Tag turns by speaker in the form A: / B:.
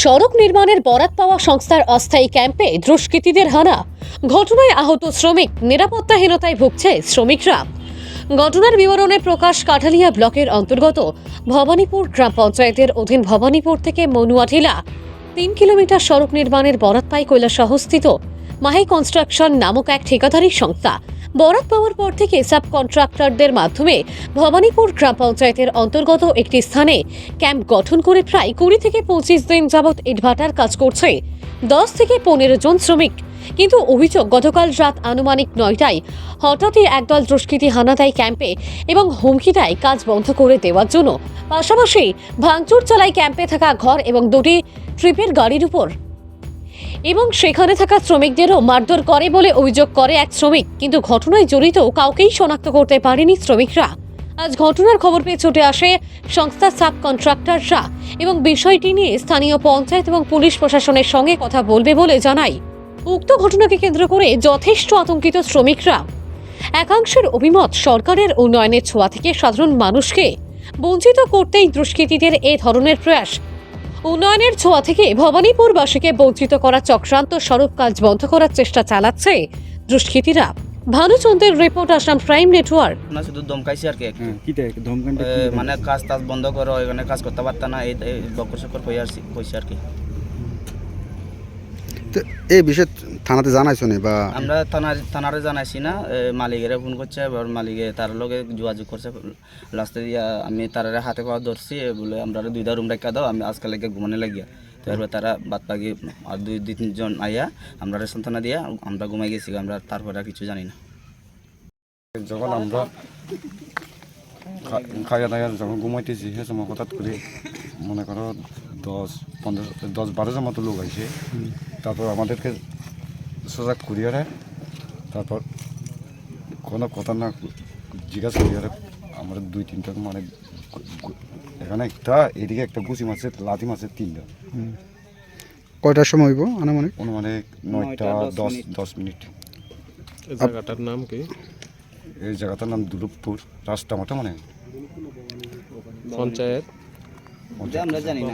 A: সড়ক নির্মাণের বরাত পাওয়া সংস্থার অস্থায়ী ক্যাম্পে দুষ্কৃতীদের হানা। ঘটনায় আহত শ্রমিক, নিরাপত্তাহীনতায় ভুগছে শ্রমিকরা। ঘটনার বিবরণে প্রকাশ কাঠালিয়া ব্লকের অন্তর্গত ভবানীপুর গ্রাম পঞ্চায়েতের অধীন ভবানীপুর থেকে মনুয়াঠিলা 3 কিলোমিটার সড়ক নির্মাণের বরাত পায় কৈলাসহরস্থিত মাহি কনস্ট্রাকশন নামক এক ঠিকাদারি সংস্থা। বরাত পাওয়ার পর থেকে সাব কন্ট্রাক্টরদের মাধ্যমে ভবানীপুর গ্রাম পঞ্চায়েতের অন্তর্গত একটি স্থানে ক্যাম্প গঠন করে প্রায় 20 থেকে 25 দিন যাবৎ ইটভাটার কাজ করছে 10 থেকে 15 জন শ্রমিক। কিন্তু অভিযোগ, গতকাল রাত আনুমানিক 9টায় হঠাৎই একদল দুষ্কৃতী হানা দেয় ক্যাম্পে এবং হুমকি দেয় কাজ বন্ধ করে দেওয়ার জন্য। পাশাপাশি ভাঙচুর চালায় ক্যাম্পে থাকা ঘর এবং 2টি ট্রিপের গাড়ির উপর এবং সেখানে থাকা শ্রমিকদেরও মারধর করে বলে অভিযোগ করে এক শ্রমিক। কিন্তু ঘটনায় জড়িত কাউকেই শনাক্ত করতে পারেনি শ্রমিকরা। আজ ঘটনার খবর পেয়ে ছুটে আসে সংস্থার সাব কন্ট্রাক্টররা এবং বিষয়টি নিয়ে স্থানীয় পঞ্চায়েত এবং পুলিশ প্রশাসনের সঙ্গে কথা বলবে বলে জানায়। উক্ত ঘটনাকে কেন্দ্র করে যথেষ্ট আতঙ্কিত শ্রমিকরা। একাংশের অভিমত, সরকারের উন্নয়নের ছোঁয়া থেকে সাধারণ মানুষকে বঞ্চিত করতেই দুষ্কৃতীদের এ ধরনের প্রয়াস। উন্নয়নের ছোঁয়া থেকে ভবানীপুরবাসীকে বঞ্চিত করা চক্রান্ত স্বরূপ কাজ বন্ধ করার চেষ্টা চালাচ্ছে দুষ্কৃতীরা। ভানুচন্দ্রের রিপোর্ট, আসাম প্রাইম নেটওয়ার্ক।
B: না শুধু ধমকাইছি আর কি একটু।
C: কিটা ধমকানটা
B: মানে কাজ টাজ বন্ধ করো, এখানে কাজ করতে পারত না, এই বকর সকর কইছি আর কি।
C: তো এই বিষয়ে থানাতে জানাইছো নি বা
B: আমরা থানারে জানাইছি না, মালিকেরে ফোন করছে, এবার মালিকে তার লগে যোগাযোগ করছে। লাস্টে দিয়া আমি তার হাতে পাওয়া ধরছি, বলে আমরা 2টা রুম রেখা দাও, আমি আজকাল লেগে ঘুমানে লাগিয়া। তো এবার তারা বাদ পাকি আর 2-3 জন আইয়া আমরা সান্ত্বনা দিয়া আমরা ঘুমাই গেছি। আমরা তারপরে আর কিছু জানি না।
D: যখন আমরা খাইয়া দাইয়া যখন ঘুমাইতেছি সে সময় হঠাৎ করে মনে করো 10-12 জন মতো লোক আইছে। তারপর আমাদেরকে সজাগ করিয়ে রায়, তারপর কোনো কথা না জিজ্ঞাসা করিয়ে রায় আমরা 2-3টা মানে এখানে একটা এদিকে একটা গুছি মাছের লাঠি মাছের 3টা।
C: কয়টার সময় হইব আনুমানিক?
D: অনুমানিক 9টা 10 মিনিট।
E: এই জায়গাটার নাম কি?
D: এই জায়গাটার নাম দুলুপপুর রাস্তামাটা, মানে
E: পঞ্চায়েত
B: আমরা জানি না,